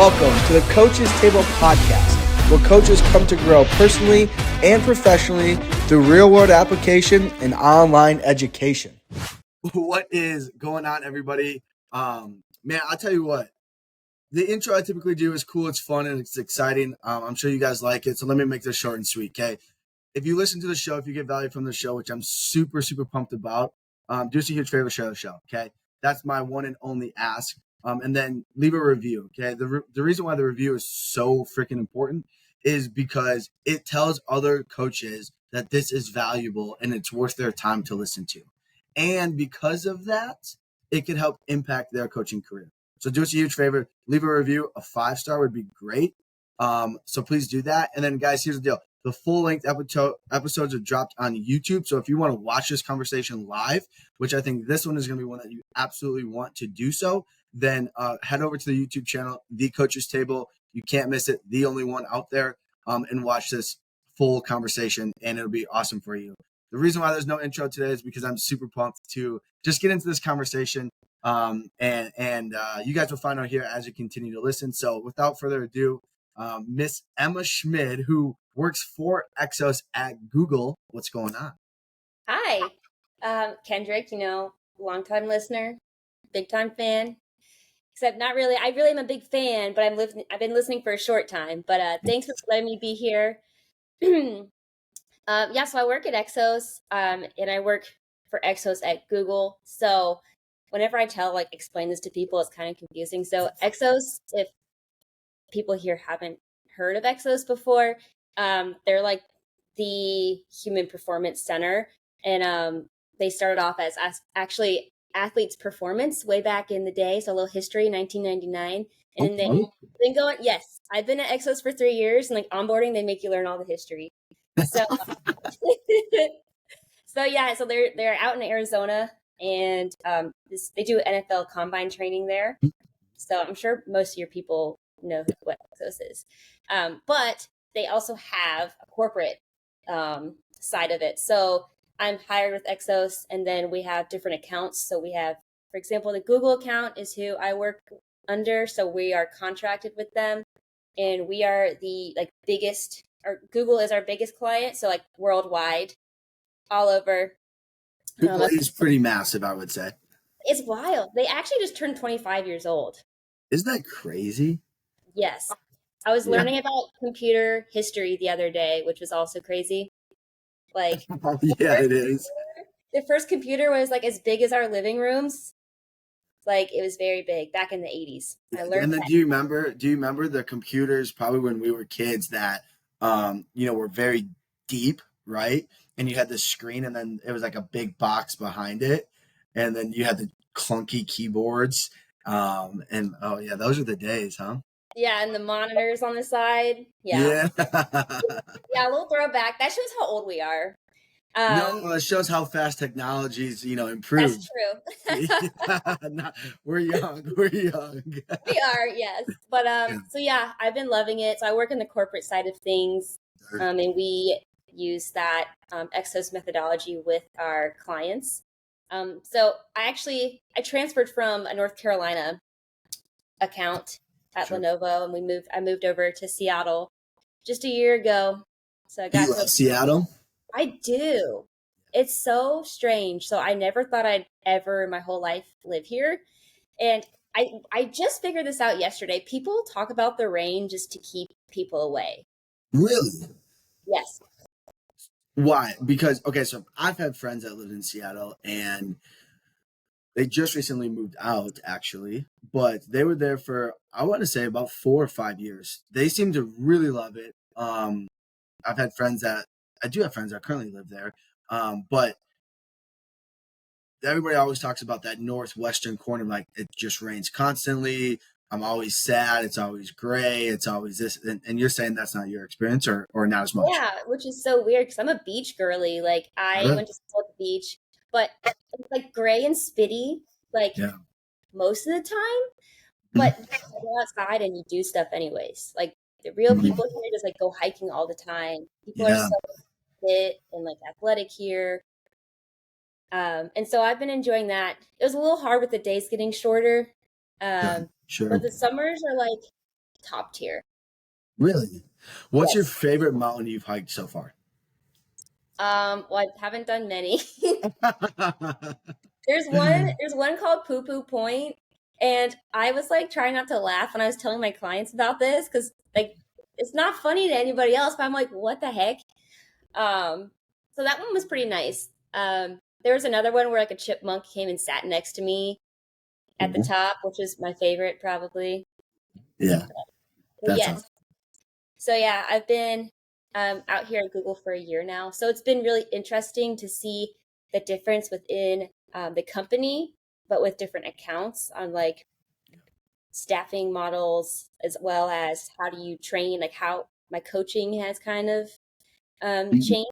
Welcome to the Coach's Table podcast, where coaches come to grow personally and professionally through real-world application and online education. What is going on, everybody? Man, I'll tell you what. The intro I typically do is cool, it's fun, and it's exciting. I'm sure you guys like it, so let me make this short and sweet, okay? If you listen to the show, if you get value from the show, which I'm super, super pumped about, do us a huge favor, share the show, okay? That's my one and only ask. And then leave a review, okay? The reason why the review is so freaking important is because it tells other coaches that this is valuable and it's worth their time to listen to. And because of that, it can help impact their coaching career. So do us a huge favor, leave a review. A 5-star would be great. So please do that. And then, guys, here's the deal. The full-length episodes are dropped on YouTube. So if you want to watch this conversation live, which I think this one is going to be one that you absolutely want to do so, then head over to the YouTube channel, The Coach's Table. You can't miss it. The only one out there. And watch this full conversation, and it'll be awesome for you. The reason why there's no intro today is because I'm super pumped to just get into this conversation. And you guys will find out here as you continue to listen. So without further ado, Miss Emma Schmid, who works for Exos at Google. What's going on? Hi, Kendrick, longtime listener, big time fan, except not really. I really am a big fan, but I've been listening for a short time, but thanks for letting me be here. So I work at Exos, and I work for Exos at Google. So whenever I explain this to people, it's kind of confusing. So Exos, if people here haven't heard of Exos before, they're like the Human Performance Center, and they started off as actually Athletes Performance way back in the day. So a little history, 1999, and then been going. Yes, I've been at Exos for 3 years, and onboarding, they make you learn all the history. So, so they're out in Arizona, and they do NFL combine training there. So I'm sure most of your people know what Exos is, but they also have a corporate side of it. So I'm hired with Exos, and then we have different accounts. So we have, for example, the Google account is who I work under. So we are contracted with them, and we are the biggest, or Google is our biggest client. So worldwide, all over. Google is pretty massive, I would say. It's wild. They actually just turned 25 years old. Isn't that crazy? Yes. I was learning about computer history the other day, which was also crazy. It is. The first computer was as big as our living rooms. It was very big back in the 80s. I learned. And then do you remember the computers probably when we were kids that were very deep, right? And you had the screen, and then it was like a big box behind it, and then you had the clunky keyboards. And those are the days, huh? Yeah, and the monitors on the side. Yeah. Yeah, a little throwback. That shows how old we are. No, it shows how fast technology's, improved. That's true. We're young. We are, yes. But I've been loving it. So I work in the corporate side of things, and we use that Exos methodology with our clients. So I transferred from a North Carolina account at Lenovo, and I moved over to Seattle just a year ago. So I got you love Seattle? I do. It's so strange. So I never thought I'd ever in my whole life live here. And I just figured this out yesterday. People talk about the rain just to keep people away. Really? Yes. Why? Because, so I've had friends that lived in Seattle, and they just recently moved out, actually, but they were there for, I want to say, about 4 or 5 years. They seem to really love it. I do have friends that currently live there, but everybody always talks about that northwestern corner, it just rains constantly. I'm always sad. It's always gray. It's always this. And you're saying that's not your experience, or not as much? Yeah, which is so weird because I'm a beach girly. I went to school at the beach, but it's gray and spitty, most of the time. But you go outside and you do stuff anyways. The real people here just go hiking all the time. People are so fit and athletic here. And so I've been enjoying that. It was a little hard with the days getting shorter. Sure. But the summers are top tier. Really? What's your Yes. favorite mountain you've hiked so far? Well, I haven't done many. There's one called Poo Poo Point, and I was like trying not to laugh when I was telling my clients about this because like it's not funny to anybody else, but I'm like, what the heck? So that one was pretty nice. There was another one where like a chipmunk came and sat next to me at the Cool. top, which is my favorite probably. Yeah, But that's awesome. yes. So yeah, I've been out here at Google for a year now. So it's been really interesting to see the difference within the company, but with different accounts on like staffing models, as well as how do you train, like how my coaching has kind of changed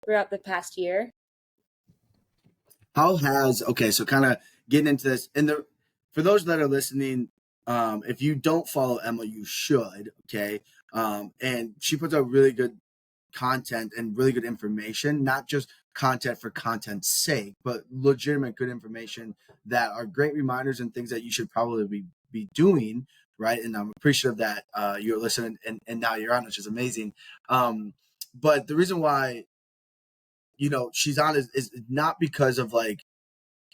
throughout the past year. How has okay, so kind of getting into this, and for those that are listening, if you don't follow Emma, you should. Okay, and she puts out really good content and really good information, not just content for content's sake, but legitimate good information that are great reminders and things that you should probably be doing, right? And I'm appreciative that you're listening and now you're on, which is amazing. But the reason why she's on is not because of like,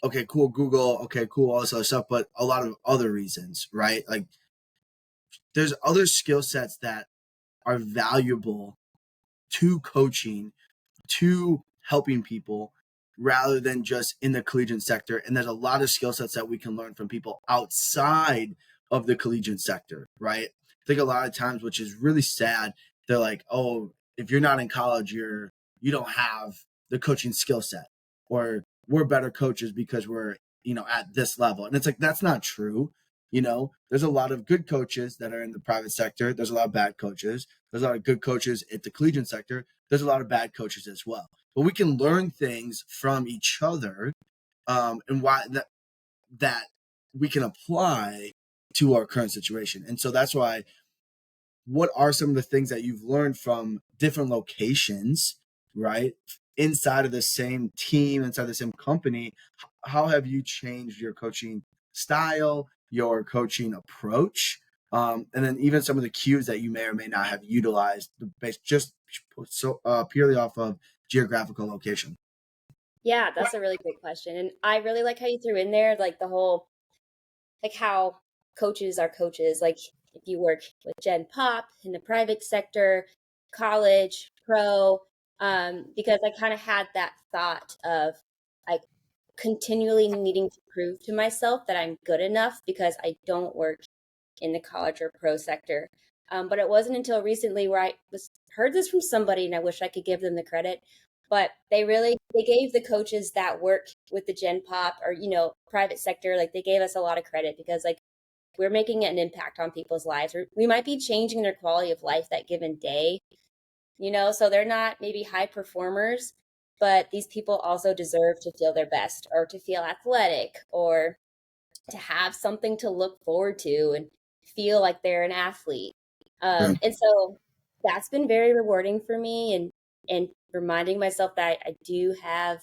okay, cool, Google, okay, cool, all this other stuff, but a lot of other reasons, right? Like there's other skill sets that are valuable to coaching, to helping people rather than just in the collegiate sector. And there's a lot of skill sets that we can learn from people outside of the collegiate sector, right? I think a lot of times, which is really sad, they're like, oh, if you're not in college, you don't have the coaching skill set, or we're better coaches because we're, at this level. And it's like, that's not true. There's a lot of good coaches that are in the private sector. There's a lot of bad coaches. There's a lot of good coaches at the collegiate sector. There's a lot of bad coaches as well. But we can learn things from each other, and why that we can apply to our current situation. And so that's why, what are some of the things that you've learned from different locations, right? Inside of the same team, inside the same company, how have you changed your coaching style, your coaching approach? And then even some of the cues that you may or may not have utilized based just purely off of geographical location. Yeah, that's a really great question. And I really like how you threw in there like the whole like how coaches are coaches. Like if you work with Gen Pop in the private sector, college, pro, because I kind of had that thought of like continually needing to prove to myself that I'm good enough because I don't work in the college or pro sector. But it wasn't until recently where I was heard this from somebody, and I wish I could give them the credit. But they gave the coaches that work with the Gen Pop or private sector, like they gave us a lot of credit because like we're making an impact on people's lives. We might be changing their quality of life that given day, so they're not maybe high performers, but these people also deserve to feel their best or to feel athletic or to have something to look forward to and feel like they're an athlete. Sure. And so that's been very rewarding for me, and reminding myself that I do have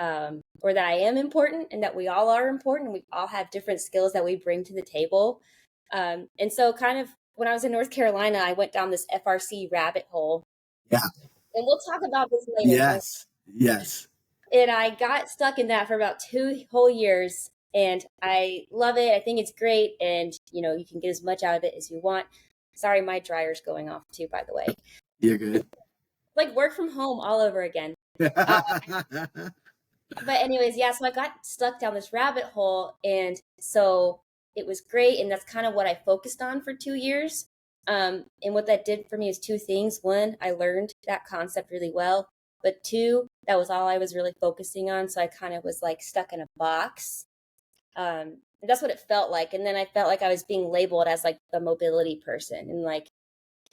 or that I am important and that we all are important. We all have different skills that we bring to the table. And so kind of when I was in North Carolina, I went down this FRC rabbit hole, Yeah. and we'll talk about this later. So Yes. Yes. and I got stuck in that for about 2 whole years, and I love it. I think it's great, and you can get as much out of it as you want. Sorry, my dryer's going off too, by the way. You're good. Like work from home all over again. But anyways, yeah, so I got stuck down this rabbit hole, and so it was great, and that's kind of what I focused on for 2 years. And what that did for me is two things. One, I learned that concept really well, but two, that was all I was really focusing on. So I kind of was like stuck in a box. And that's what it felt like. And then I felt like I was being labeled as like the mobility person, and like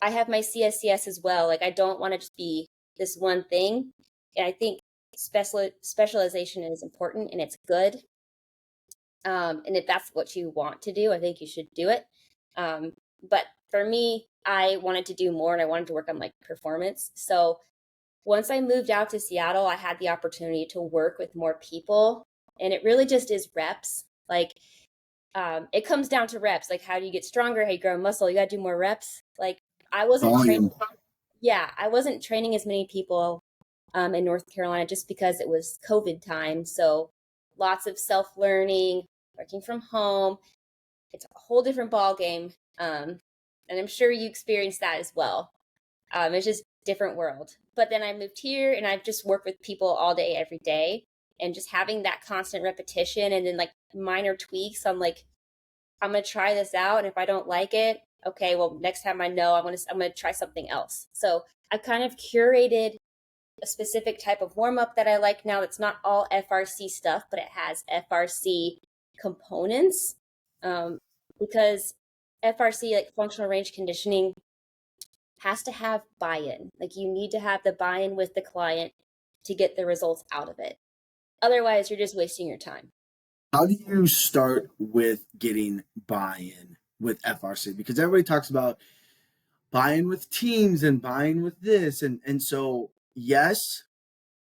I have my CSCS as well. Like I don't want to just be this one thing. And I think specialization is important and it's good. And if that's what you want to do, I think you should do it. But for me, I wanted to do more and I wanted to work on like performance. So once I moved out to Seattle, I had the opportunity to work with more people. And it really just is reps. Like it comes down to reps. Like, how do you get stronger? How you grow muscle? You got to do more reps. Like, I wasn't Volume. training. Yeah, I wasn't training as many people in North Carolina just because it was COVID time. So lots of self learning, working from home. It's a whole different ball game, and I'm sure you experienced that as well. It's just different world. But then I moved here, and I've just worked with people all day, every day, and just having that constant repetition, and then like minor tweaks. I'm like, I'm gonna try this out, and if I don't like it, okay, well, next time I know I'm gonna try something else. So I've kind of curated a specific type of warm up that I like now. That's not all FRC stuff, but it has FRC components, um, because FRC, like functional range conditioning, has to have buy-in. Like, you need to have the buy-in with the client to get the results out of it. Otherwise, you're just wasting your time. How do you start with getting buy-in with FRC? Because everybody talks about buy-in with teams and buy-in with this. And so, yes,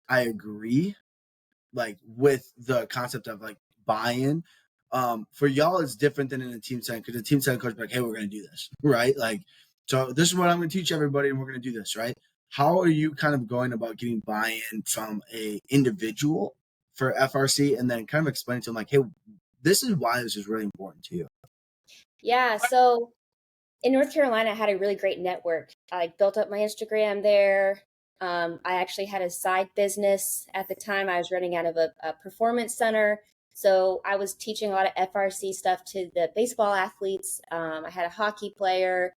I agree, like with the concept of like buy-in. For y'all, it's different than in a team setting, because the team setting coach be like, hey, we're going to do this, right? Like, so this is what I'm going to teach everybody, and we're going to do this, right? How are you kind of going about getting buy-in from a individual for FRC, and then kind of explaining to them like, hey, this is why this is really important to you? Yeah, so in North Carolina, I had a really great network. I built up my Instagram there. I actually had a side business at the time. I was running out of a performance center. So I was teaching a lot of FRC stuff to the baseball athletes. I had a hockey player,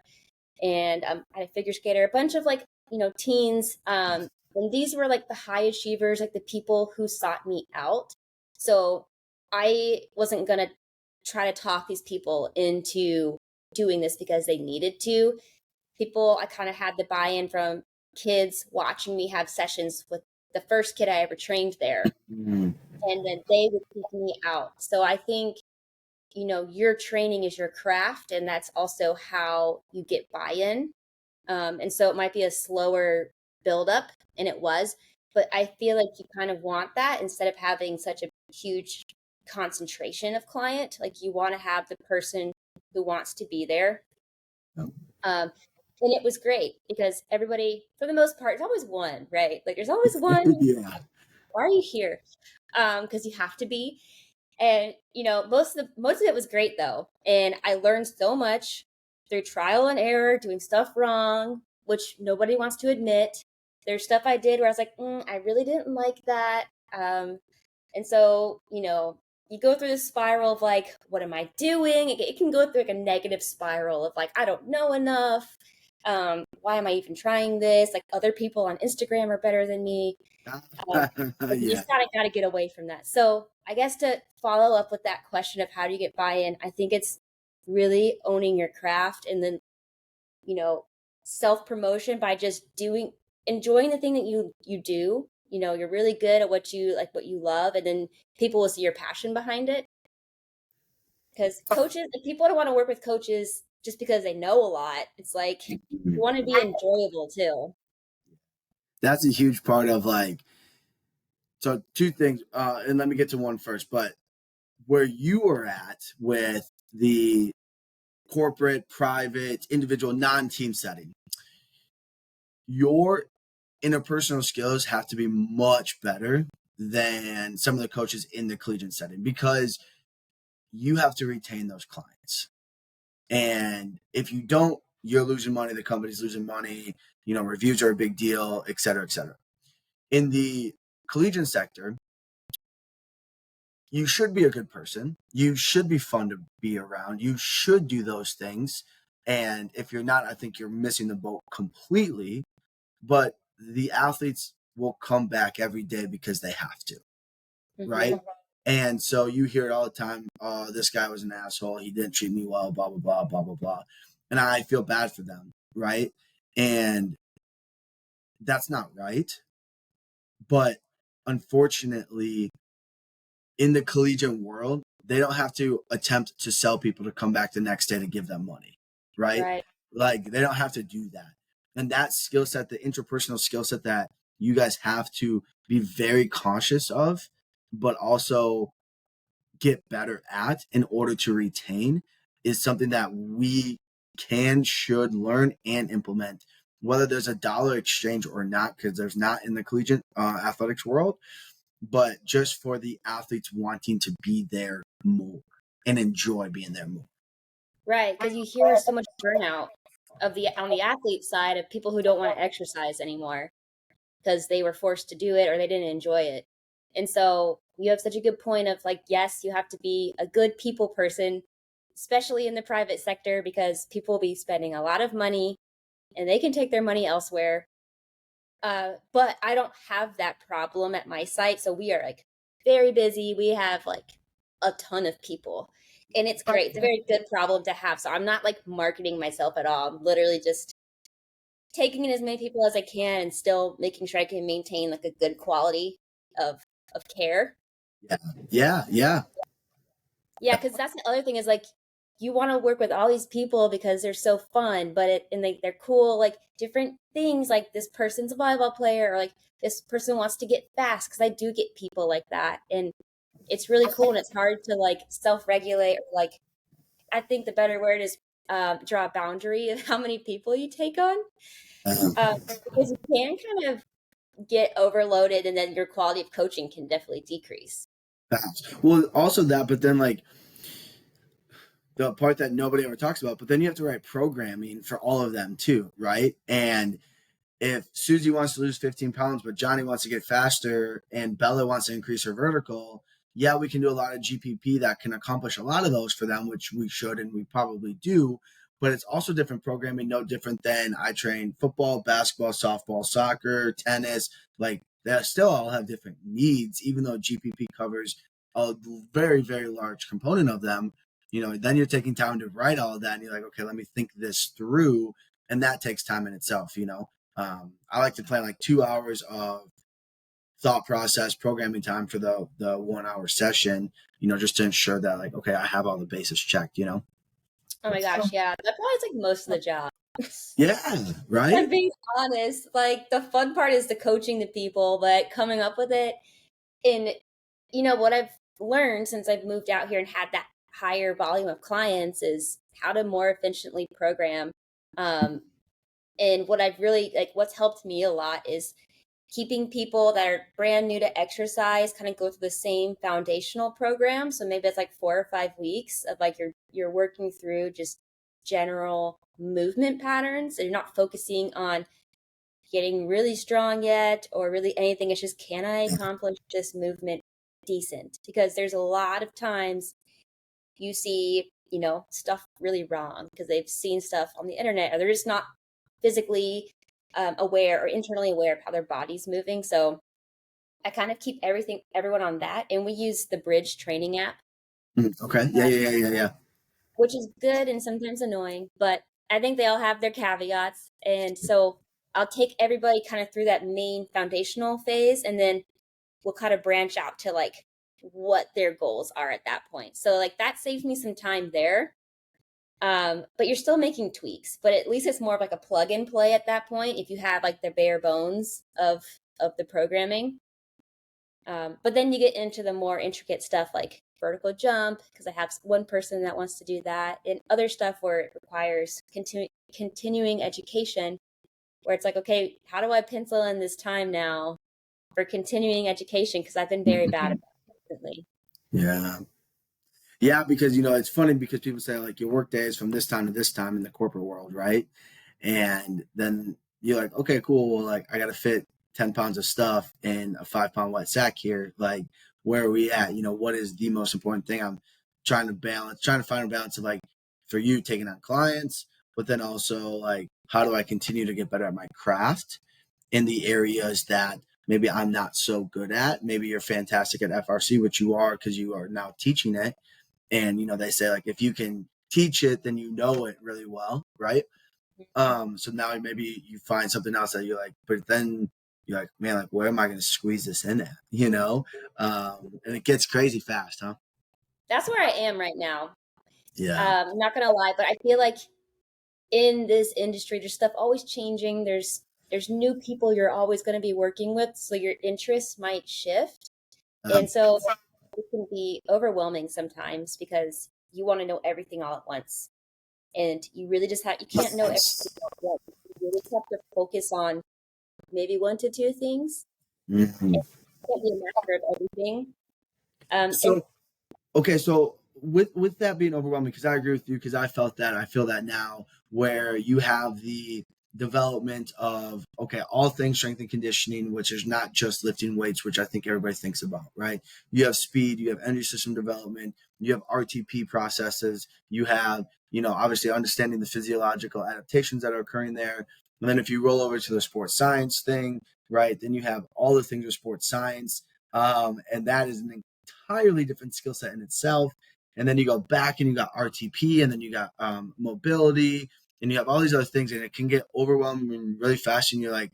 and I had a figure skater, a bunch of like, teens. And these were like the high achievers, like the people who sought me out. So I wasn't going to try to talk these people into doing this because they needed to. People, I kind of had the buy in from kids watching me have sessions with the first kid I ever trained there. Mm. And then they would seek me out. So I think, your training is your craft, and that's also how you get buy in. And so it might be a slower buildup, and it was, but I feel like you kind of want that instead of having such a huge concentration of client. Like, you want to have the person who wants to be there. Yep. And it was great because everybody, for the most part, it's always one, right? Like, there's always one. Yeah. Why are you here? Because you have to be. And most of it was great though, and I learned so much through trial and error, doing stuff wrong, which nobody wants to admit. There's stuff I did where I was like, I really didn't like that. And so, you go through this spiral of like, what am I doing? It can go through like a negative spiral of like, I don't know enough. Why am I even trying this? Like, other people on Instagram are better than me. You Yeah. just gotta get away from that. So I guess to follow up with that question of how do you get buy-in, I think it's really owning your craft, and then, self-promotion by just enjoying the thing that you do. You're really good at what you like, what you love, and then people will see your passion behind it. Because coaches, like, people don't want to work with coaches just because they know a lot. It's like, you want to be enjoyable too. That's a huge part of like, so two things, and let me get to one first, but where you are at with the corporate, private, individual, non-team setting, your interpersonal skills have to be much better than some of the coaches in the collegiate setting, because you have to retain those clients. And if you don't, you're losing money, the company's losing money, reviews are a big deal, et cetera, et cetera. In the collegiate sector, you should be a good person. You should be fun to be around. You should do those things. And if you're not, I think you're missing the boat completely. But the athletes will come back every day because they have to, right? Mm-hmm. And so you hear it all the time. Oh, this guy was an asshole. He didn't treat me well, blah, blah, blah, blah, blah, blah. And I feel bad for them, right? And that's not right. But unfortunately, in the collegiate world, they don't have to attempt to sell people to come back the next day to give them money, right? Right. Like, they don't have to do that. And that skill set, the interpersonal skill set that you guys have to be very cautious of, but also get better at in order to retain is something that we should learn and implement, whether there's a dollar exchange or not, because there's not in the collegiate athletics world, but just for the athletes wanting to be there more and enjoy being there more. Right, because you hear so much burnout on the athlete side of people who don't want to exercise anymore because they were forced to do it or they didn't enjoy it. And so you have such a good point of like, yes, you have to be a good people person, especially in the private sector, because people will be spending a lot of money and they can take their money elsewhere. But I don't have that problem at my site. So we are like very busy. We have like a ton of people and it's great. It's a very good problem to have. So I'm not like marketing myself at all. I'm literally just taking in as many people as I can and still making sure I can maintain like a good quality of care. Yeah. Yeah, because that's the other thing is like you want to work with all these people because they're so fun, but they're cool, like different things. Like this person's a volleyball player, or like this person wants to get fast because I do get people like that, and it's really cool. And it's hard to like self-regulate, or like I think the better word is draw a boundary of how many people you take on, Um, because you can kind of get overloaded, and then your quality of coaching can definitely decrease. well, also that, but then like the part that nobody ever talks about, but then you have to write programming for all of them too, right? And if Susie wants to lose 15 pounds, but Johnny wants to get faster and Bella wants to increase her vertical, yeah, we can do a lot of GPP that can accomplish a lot of those for them, which we should and we probably do. But it's also different programming, no different than I train football, basketball, softball, soccer, tennis. Like they still all have different needs, even though GPP covers a very, very large component of them. Then you're taking time to write all of that and you're like, okay, let me think this through. And that takes time in itself. I like to plan like 2 hours of thought process programming time for the 1 hour session, just to ensure that like, okay, I have all the bases checked. Oh my gosh, yeah. That probably is like most of the job. Yeah, right. I'm being honest. Like the fun part is the coaching the people, but coming up with it. And what I've learned since I've moved out here and had that higher volume of clients is how to more efficiently program. Um, and what I've really like, what's helped me a lot is keeping people that are brand new to exercise kind of go through the same foundational program. So maybe it's like 4 or 5 weeks of like you're working through just general movement patterns, and you're not focusing on getting really strong yet or really anything. It's just, can I accomplish this movement decent? Because there's a lot of times you see stuff really wrong because they've seen stuff on the internet, or they're just not physically aware or internally aware of how their body's moving. So I kind of keep everyone on that, and we use the Bridge training app, Okay. Yeah. which is good and sometimes annoying, but I think they all have their caveats. And so I'll take everybody kind of through that main foundational phase, and then we'll kind of branch out to like what their goals are at that point. So like that saves me some time there. But you're still making tweaks, but at least it's more of like a plug and play at that point if you have like the bare bones of the programming. But then you get into the more intricate stuff like vertical jump, because I have one person that wants to do that, and other stuff where it requires continuing education, where it's like, okay, how do I pencil in this time now for continuing education? Because I've been very bad about it recently. Yeah. Yeah, because it's funny because people say like your work day is from this time to this time in the corporate world, right? And then you're like, okay, cool. Well, like I got to fit 10 pounds of stuff in a 5 pound wet sack here. Like, where are we at? What is the most important thing? I'm trying to find a balance of like for you taking on clients, but then also like, how do I continue to get better at my craft in the areas that maybe I'm not so good at? Maybe you're fantastic at FRC, which you are because you are now teaching it. And, they say like, if you can teach it, then you know it really well. Right. So now maybe you find something else that you're like, but then you're like, man, like, where am I going to squeeze this in and it gets crazy fast, huh? That's where I am right now. Yeah. I'm not gonna lie, but I feel like in this industry, there's stuff always changing. There's new people you're always going to be working with, so your interests might shift. Um, And so it can be overwhelming sometimes because you want to know everything all at once. And you really just you can't know everything all at once. You really just have to focus on maybe one to two things. Mhm. It can't be a master of everything. And So okay, so with that being overwhelming, because I agree with you, because I felt that, I feel that now, where you have the development of, okay, all things strength and conditioning, which is not just lifting weights, which I think everybody thinks about, right? You have speed, you have energy system development, you have RTP processes, you have, obviously understanding the physiological adaptations that are occurring there. And then if you roll over to the sports science thing, right, then you have all the things with sports science. And that is an entirely different skill set in itself. And then you go back and you got RTP, and then you got mobility, and you have all these other things, and it can get overwhelming really fast. And you're like,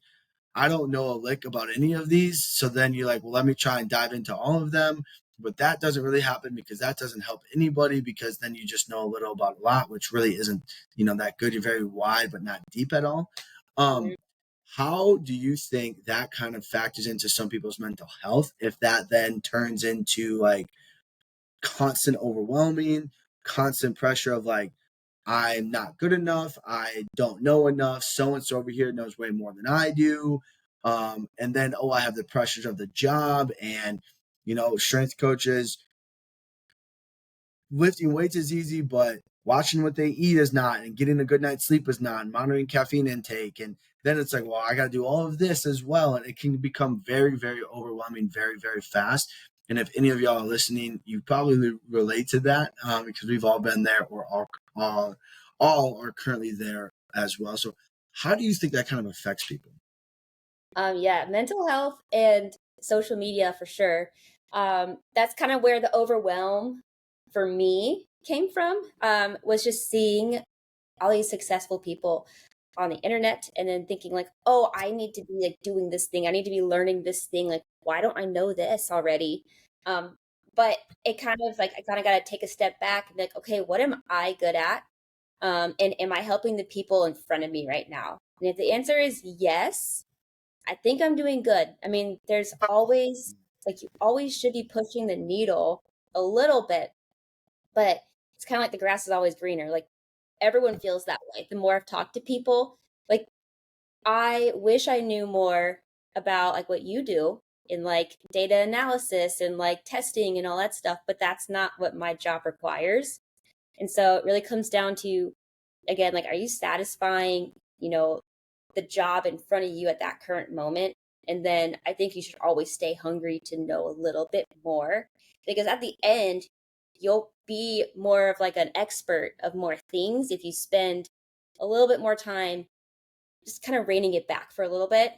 I don't know a lick about any of these. So then you're like, well, let me try and dive into all of them. But that doesn't really happen, because that doesn't help anybody, because then you just know a little about a lot, which really isn't, that good. You're very wide, but not deep at all. Um, how do you think that kind of factors into some people's mental health, if that then turns into like constant overwhelming, constant pressure of like, I'm not good enough, I don't know enough, so and so over here knows way more than I do. And then, I have the pressures of the job, and strength coaches, lifting weights is easy, but watching what they eat is not, and getting a good night's sleep is not, and monitoring caffeine intake. And then it's like, well, I got to do all of this as well. And it can become very, very overwhelming, very, very fast. And if any of y'all are listening, you probably relate to that, because we've all been there, or all are currently there as well. So how do you think that kind of affects people? Yeah, mental health and social media for sure. That's kind of where the overwhelm for me came from. Was just seeing all these successful people on the internet and then thinking like, oh, I need to be like doing this thing. I need to be learning this thing. Like, why don't I know this already? But it kind of like I kind of got to take a step back and be like, okay, what am I good at? And am I helping the people in front of me right now? And if the answer is yes, I think I'm doing good. I mean, there's always like you always should be pushing the needle a little bit, but it's kind of like the grass is always greener. Like everyone feels that way. The more I've talked to people, like I wish I knew more about like what you do in like data analysis and like testing and all that stuff, but that's not what my job requires. And so it really comes down to, again, like, are you satisfying, the job in front of you at that current moment? And then I think you should always stay hungry to know a little bit more, because at the end, you'll be more of like an expert of more things if you spend a little bit more time just kind of reining it back for a little bit.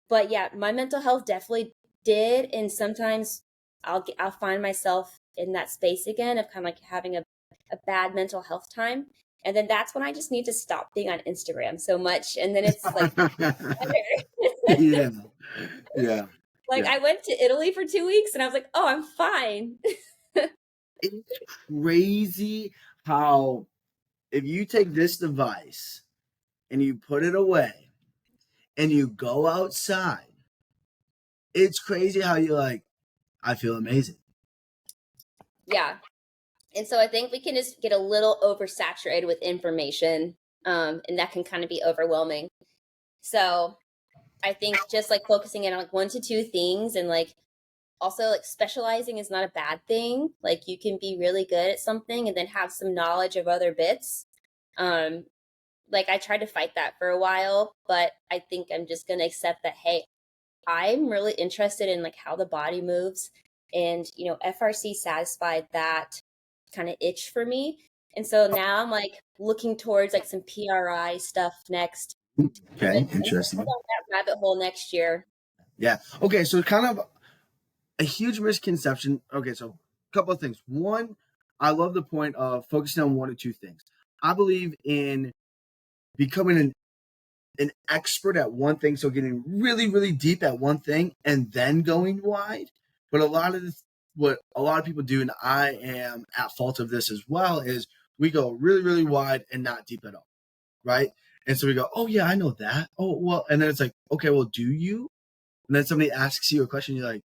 But yeah, my mental health definitely did, and sometimes I'll find myself in that space again of kind of like having a bad mental health time, and then that's when I just need to stop being on Instagram so much, and then it's like Yeah, yeah, like yeah. I went to Italy for 2 weeks, and I was like, oh, I'm fine. It's crazy how, if you take this device and you put it away and you go outside, it's crazy how you're like, I feel amazing. Yeah, and so I think we can just get a little oversaturated with information, and that can kind of be overwhelming. So I think just like focusing in on like one to two things, and like also like specializing is not a bad thing. Like you can be really good at something and then have some knowledge of other bits. Um like I tried to fight that for a while, but I think I'm just going to accept that hey, I'm really interested in like how the body moves, and FRC satisfied that kind of itch for me. And so now I'm like looking towards like some PRI stuff next. Okay, I'm gonna go interesting. down that rabbit hole next year. Yeah. Okay, so kind of a huge misconception. Okay, so a couple of things. One, I love the point of focusing on one or two things. I believe in becoming an expert at one thing, so getting really, really deep at one thing and then going wide. But a lot of this, what a lot of people do, and I am at fault of this as well, is we go really, really wide and not deep at all, right? And so we go, oh yeah, I know that. Oh well, and then it's like, okay, well, do you? And then somebody asks you a question, you're like,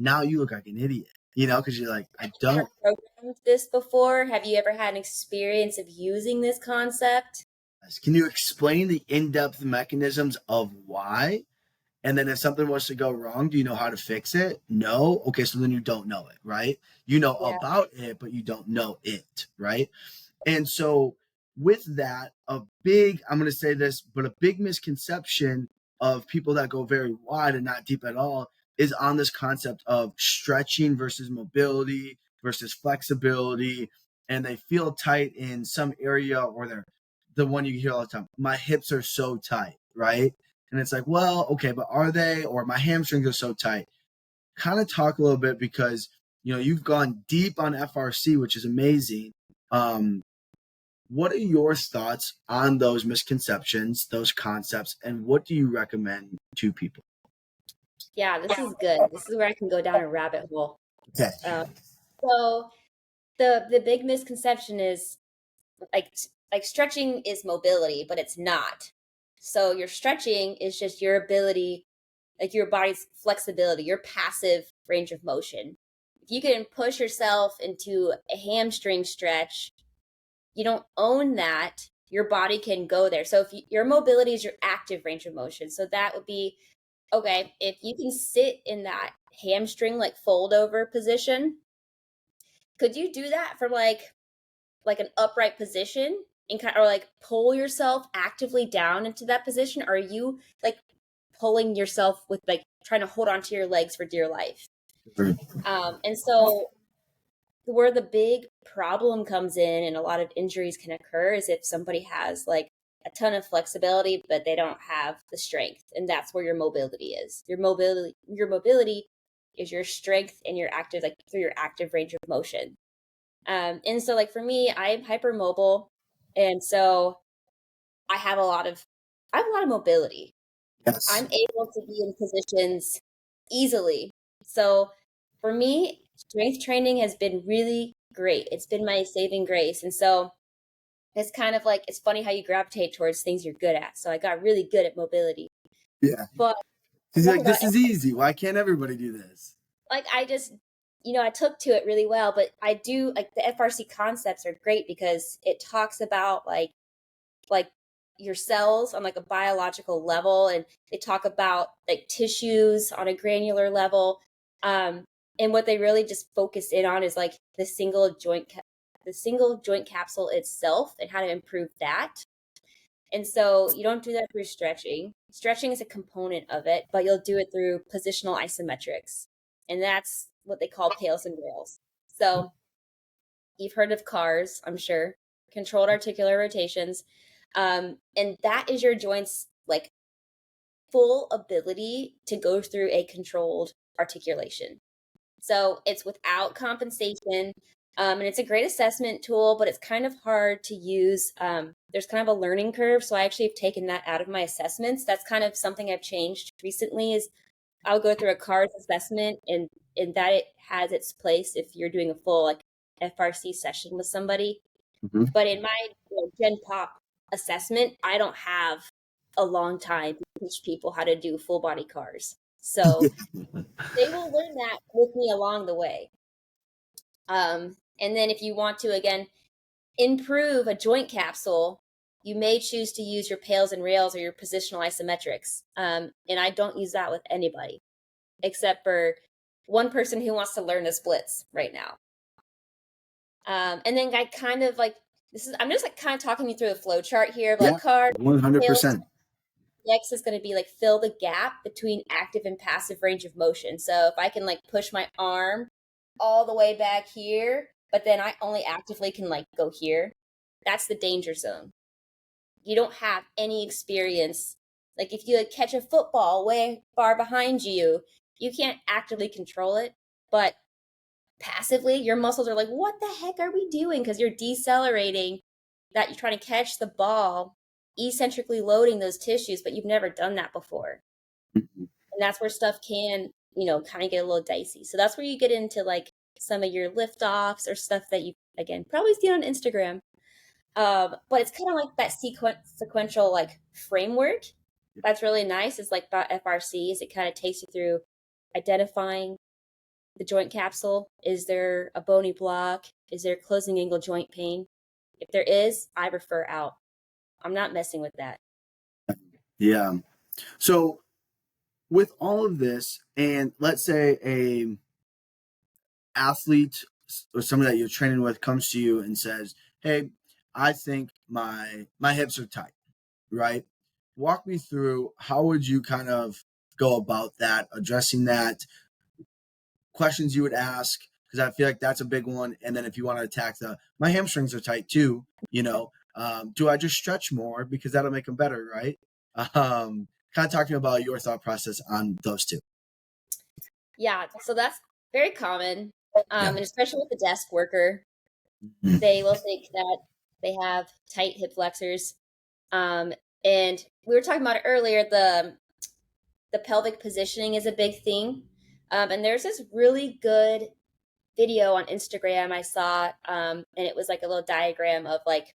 now you look like an idiot, because you're like, I Have you don't. ever programmed this before? Have you ever had an experience of using this concept? Can you explain the in-depth mechanisms of why? And then if something was to go wrong, do you know how to fix it? No. Okay, so then you don't know it, right? You know Yeah. about it, but you don't know it, right? And so with that, I'm going to say this, but a big misconception of people that go very wide and not deep at all is on this concept of stretching versus mobility versus flexibility. And they feel tight in some area, or they're the one you hear all the time. My hips are so tight, right? And it's like, well, okay, but are they? Or my hamstrings are so tight. Kind of talk a little bit, because you've gone deep on FRC, which is amazing. What are your thoughts on those misconceptions, those concepts, and what do you recommend to people? Yeah, this is good. This is where I can go down a rabbit hole. Okay. So the big misconception is like stretching is mobility, but it's not. So your stretching is just your ability, like your body's flexibility, your passive range of motion. If you can push yourself into a hamstring stretch, you don't own that. Your body can go there. So if your mobility is your active range of motion, so that would be okay. If you can sit in that hamstring like fold over position, could you do that from like an upright position and kind or like pull yourself actively down into that position? Or are you like pulling yourself with like trying to hold onto your legs for dear life? And so where the big problem comes in and a lot of injuries can occur is if somebody has like a ton of flexibility but they don't have the strength, and that's where your mobility is. Your mobility is your strength and your active, like through your active range of motion. And so like for me, I'm hypermobile, and so I have a lot of mobility. Yes. I'm able to be in positions easily. So for me, strength training has been really great. It's been my saving grace. And so it's kind of like, it's funny how you gravitate towards things you're good at. So I got really good at mobility. Yeah. But He's enough like, about this is easy. Why can't everybody do this? like I just I took to it really well, but I do like the FRC concepts are great because it talks about like your cells on like a biological level, and they talk about like tissues on a granular level. um and what they really just focus in on is like the single joint capsule itself and how to improve that. And so you don't do that through stretching is a component of it, but you'll do it through positional isometrics, and that's what they call pails and rails. So you've heard of cars, I'm sure, controlled articular rotations. And that is your joints like full ability to go through a controlled articulation. So it's without compensation. And it's a great assessment tool, but it's kind of hard to use. There's kind of a learning curve. So I actually have taken that out of my assessments. That's kind of something I've changed recently is I'll go through a CARS assessment, and that it has its place if you're doing a full like FRC session with somebody. Mhm. But in my Gen Pop assessment, I don't have a long time to teach people how to do full body CARS. So they will learn that with me along the way. And then if you want to, again, improve a joint capsule, you may choose to use your pails and rails or your positional isometrics. And I don't use that with anybody except for one person who wants to learn the splits right now. And then I kind of like, I'm just like kind of talking you through a flow chart here of like card, 100%. next is going to be like fill the gap between active and passive range of motion. So if I can like push my arm all the way back here, but then I only actively can like go here, that's the danger zone. You don't have any experience. Like if you like catch a football way far behind you, you can't actively control it, but passively your muscles are like, what the heck are we doing? Because you're decelerating, that you're trying to catch the ball, eccentrically loading those tissues, but you've never done that before. Mhm. And that's where stuff can, kind of get a little dicey. So that's where you get into like some of your lift offs or stuff that you, again, probably see on Instagram. But it's kind of like that sequential like framework. That's really nice. It's like about FRCs. It kind of takes you through identifying the joint capsule? Is there a bony block? Is there closing angle joint pain? If there is, I refer out. I'm not messing with that. Yeah. So with all of this, and let's say a athlete or somebody that you're training with comes to you and says, "Hey, I think my hips are tight," right? Walk me through how would you kind of go about that, addressing that, questions you would ask, because I feel like that's a big one. And then if you want to attack my hamstrings are tight too, do I just stretch more because that'll make them better, right? Kind of talk to me about your thought process on those two. Yeah, so that's very common, Yeah. and especially with the desk worker, Mhm. they will think that they have tight hip flexors. Um, and we were talking about it earlier. The pelvic positioning is a big thing, and there's this really good video on Instagram I saw, and it was like a little diagram of like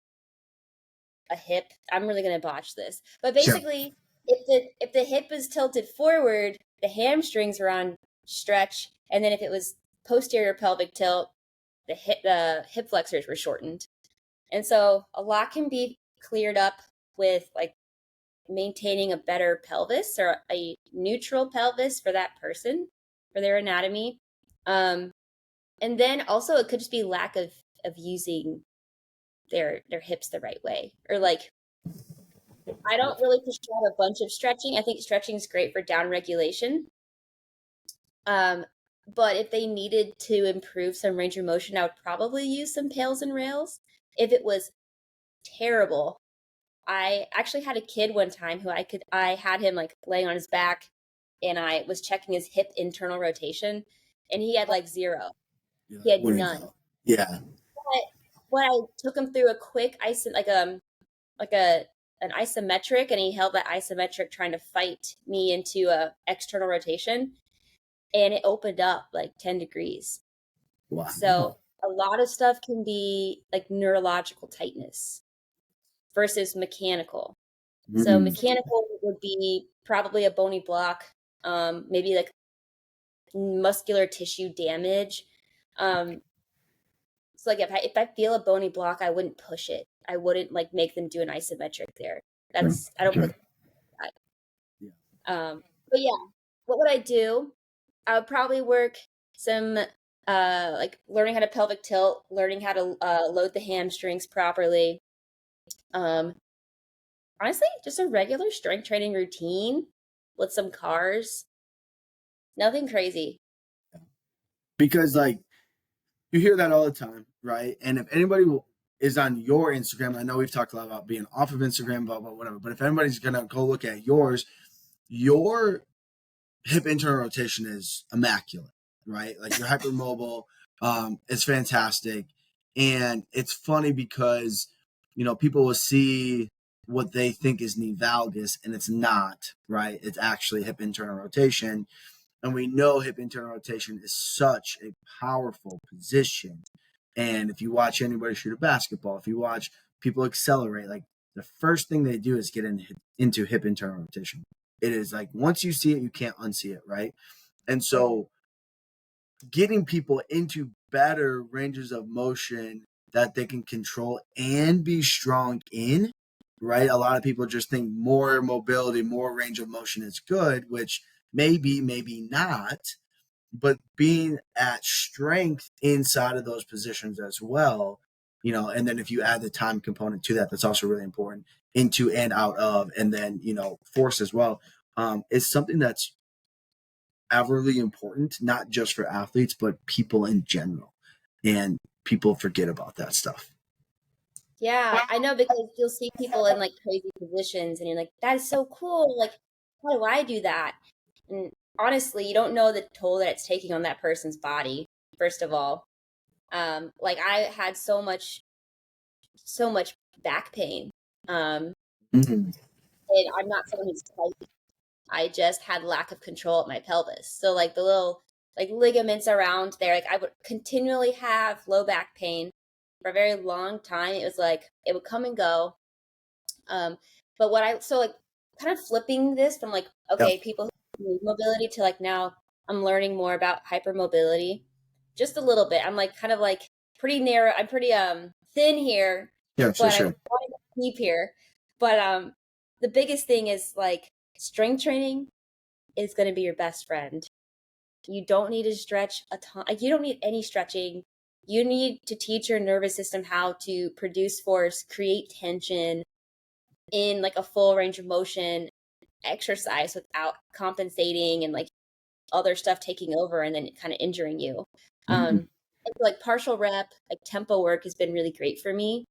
a hip. I'm really gonna botch this, but Sure. basically, if the hip is tilted forward, the hamstrings are on stretch, and then if it was posterior pelvic tilt, the hip flexors were shortened, and so a lot can be cleared up with like maintaining a better pelvis or a neutral pelvis for that person for their anatomy. Um, and then also it could just be lack of using their hips the right way, or like I don't really prescribe a bunch of stretching. I think stretching is great for down regulation. Um, but if they needed to improve some range of motion, I would probably use some pails and rails. If it was terrible, I actually had a kid one time who I had him like laying on his back, and I was checking his hip internal rotation, and he had like zero. You're He like, had what are you none. doing? Yeah. But when I took him through a quick like a an isometric, and he held that isometric trying to fight me into a external rotation, and it opened up like 10 degrees. Wow. So a lot of stuff can be like neurological tightness versus mechanical. So Mm. mechanical would be probably a bony block, maybe like muscular tissue damage. Um, so like if I feel a bony block, I wouldn't push it. I wouldn't like make them do an isometric there. Sure. I don't Sure. put that. Yeah. But yeah, what would I do? I would probably work some like learning how to pelvic tilt, learning how to load the hamstrings properly. Um, Honestly, just a regular strength training routine with some cars. Nothing crazy. Because like you hear that all the time, right? And if anybody is on your Instagram, I know we've talked a lot about being off of Instagram, blah blah whatever. But if anybody's gonna go look at yours, your hip internal rotation is immaculate, right? Like you're hypermobile. It's fantastic. And it's funny because, people will see what they think is knee valgus and it's not, right? It's actually hip internal rotation. And we know hip internal rotation is such a powerful position. And if you watch anybody shoot a basketball, if you watch people accelerate, like the first thing they do is get into hip internal rotation. It is like once you see it, you can't unsee it, right? And so getting people into better ranges of motion that they can control and be strong in, right? A lot of people just think more mobility, more range of motion is good, which maybe not, but being at strength inside of those positions as well, and then if you add the time component to that, that's also really important into and out of, and then, force as well, is something that's everly important, not just for athletes, but people in general. And people forget about that stuff. Yeah, I know because you'll see people in like crazy positions and you're like, that is so cool. Like, how do I do that? And honestly, you don't know the toll that it's taking on that person's body, first of all. Like I had so much back pain. Mm-hmm. And I'm not someone who's tight. I just had lack of control at my pelvis. So like the little like ligaments around there, like I would continually have low back pain for a very long time. It was like it would come and go. Um, but what I so like kind of flipping this from like Yep. okay, people who need mobility to like now I'm learning more about hypermobility, just a little bit. I'm like kind of like pretty narrow. I'm pretty thin here, Yeah, but I sure. want to keep here. But the biggest thing is like strength training is going to be your best friend. You don't need to stretch a ton. Like, you don't need any stretching. You need to teach your nervous system how to produce force, create tension in like a full range of motion exercise without compensating and like other stuff taking over and then kind of injuring you. Mm. Like partial rep, like tempo work has been really great for me.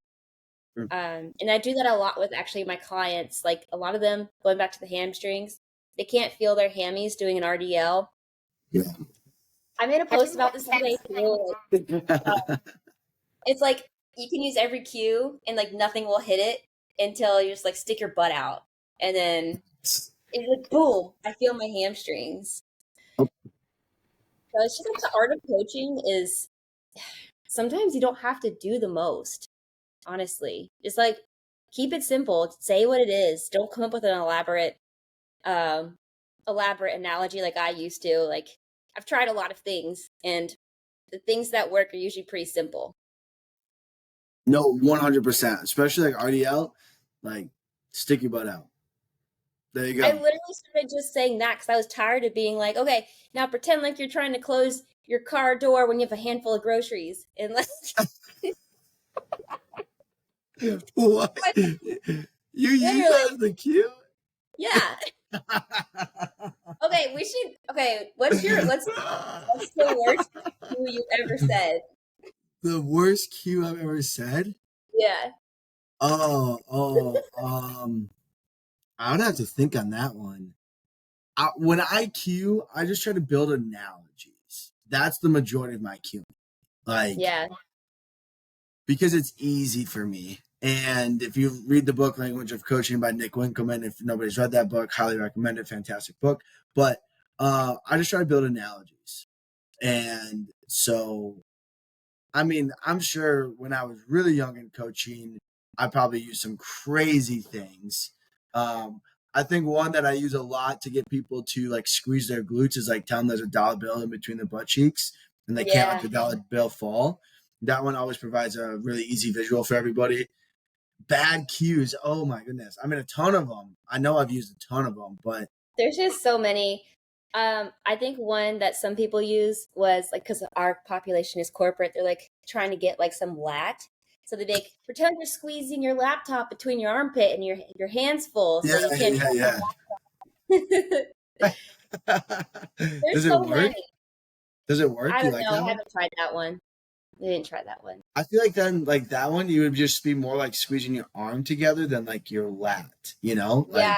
And I do that a lot with actually my clients. Like a lot of them, going back to the hamstrings, they can't feel their hammies doing an RDL. Yeah. I made a post about this today too. It's like you can use every cue and like nothing will hit it until you just like stick your butt out. And then it's like boom, I feel my hamstrings. Oh, So it's just like the art of coaching is sometimes you don't have to do the most, honestly. Just like keep it simple, say what it is. Don't come up with an um elaborate analogy like I used to. Like I've tried a lot of things and the things that work are usually pretty simple. no, 100%. Especially like RDL, like stick your butt out. There you I go. literally started just saying that because I was tired of being like, okay, now pretend like you're trying to close your car door when you have a handful of groceries. And like, What? You use that literally, as the cue? yeah. Okay, we should. Okay, what's the worst cue you've ever said? The worst cue I've ever said? Yeah, I would have to think on that one. When I cue, I just try to build analogies. That's the majority of my cue. Like, yeah, because it's easy for me. And if you read the book Language of Coaching by Nick Winkelman, if nobody's read that book, highly recommend it. Fantastic book. But I just try to build analogies. And so, I mean, I'm sure when I was really young in coaching, I probably used some crazy things. Um, I think one that I use a lot to get people to like squeeze their glutes is like tell them there's a dollar bill in between the butt cheeks and they can't let yeah. the dollar bill fall. That one always provides a really easy visual for everybody. Bad cues. Oh my goodness. I mean, a ton of them. I know I've used a ton of them, but There's just so many. I think one that some people use was like because our population is corporate, they're like trying to get like some lat. So they make pretend you're squeezing your laptop between your armpit and your hands full, so yeah, you can't. yeah. There's Does it so work? many. Does it work? I Do you don't like know. that I one? haven't tried that one. I didn't try that one. I feel like then, like that one, you would just be more like squeezing your arm together than like your lat, you know? Yeah,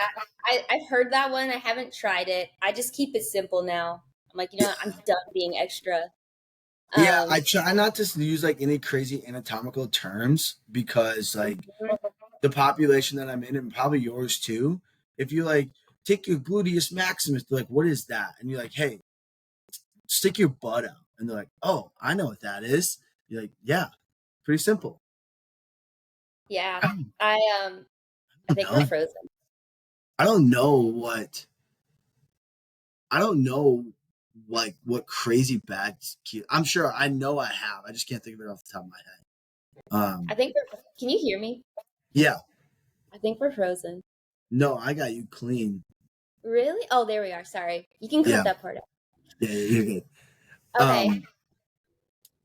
Like, I've heard that one. I haven't tried it. I just keep it simple now. I'm like, I'm done being extra. yeah, Um, I try not to use like any crazy anatomical terms because, like, the population that I'm in, and probably yours too, if you like take your gluteus maximus, they're like, what is that? And you're like, hey, stick your butt out. And they're like, oh, I know what that is. You're like, yeah, pretty simple. yeah, I don't, I I I think we're don't know. frozen. I don't know what I don't know like what crazy bad cue. I'm sure I know I have. I just can't think of it off the top of my head. I think can you hear me? Yeah. I think we're frozen. No, I got you clean. Really? Oh, there we are. Sorry. You can cut Yeah. that part out. Yeah, you're good. Okay.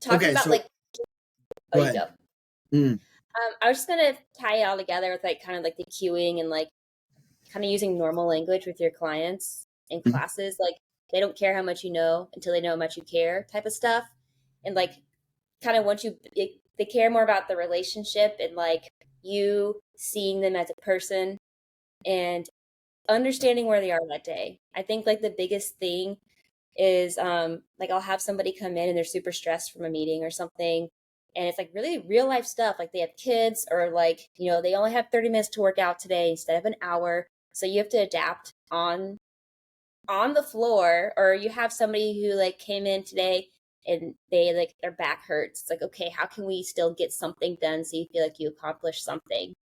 Talking Okay, about so like, oh, go you ahead. go. Mm, I was just gonna tie it all together with like kind of like the cueing and like kind of using normal language with your clients in mm, classes. Like they don't care how much you know until they know how much you care type of stuff. And like kind of once they care more about the relationship and like you seeing them as a person and understanding where they are that day. I think like the biggest thing is like I'll have somebody come in and they're super stressed from a meeting or something and it's like really real life stuff like they have kids or like they only have 30 minutes to work out today instead of an hour, so you have to adapt on the floor, or you have somebody who like came in today and they like their back hurts. It's like, okay, how can we still get something done so you feel like you accomplished something?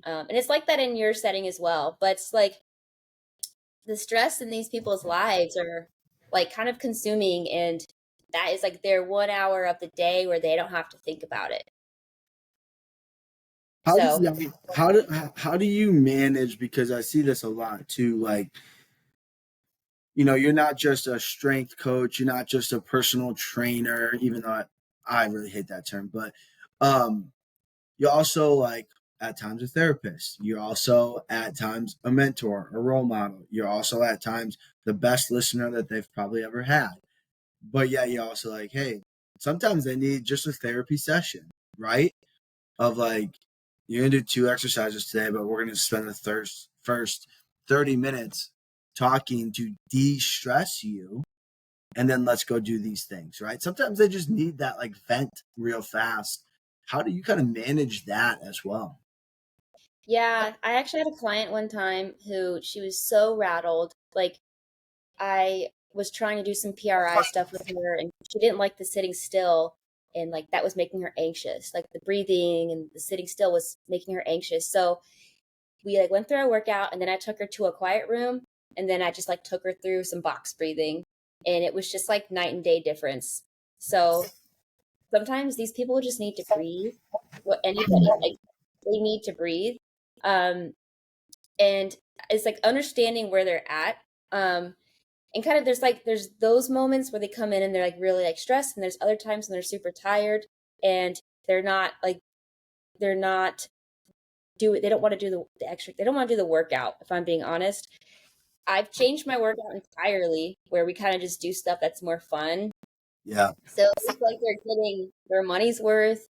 And it's like that in your setting as well, but it's like the stress in these people's lives are like kind of consuming, and that is like their 1 hour of the day where they don't have to think about it. How does So that, how do you manage, because I see this a lot too, like, you're not just a strength coach, you're not just a personal trainer, even though I really hate that term, but um you're also like at times a therapist. You're also at times a mentor, a role model. You're also at times the best listener that they've probably ever had. But yeah, you're also like, hey, sometimes they need just a therapy session, right? Of like, you're gonna do 2 exercises today, but we're gonna spend the first 30 minutes talking to de-stress you, and then let's go do these things, right? Sometimes they just need that like vent real fast. How do you kind of manage that as well? yeah, I actually had a client one time who she was so rattled. Like I was trying to do some PRI stuff with her, and she didn't like the sitting still, and like that was making her anxious. Like the breathing and the sitting still was making her anxious. So we like went through our workout, and then I took her to a quiet room, and then I just like took her through some box breathing, and it was just like night and day difference. So sometimes these people just need to breathe. What anybody like they need to breathe. Um and it's like understanding where they're at. And kind of there's those moments where they come in and they're like really like stressed, and there's other times when they're super tired and they're not like they're not they don't want to do the extra, they don't want to do the workout, if I'm being honest. I've changed my workout entirely where we kind of just do stuff that's more fun. Yeah. So it's like they're getting their money's worth.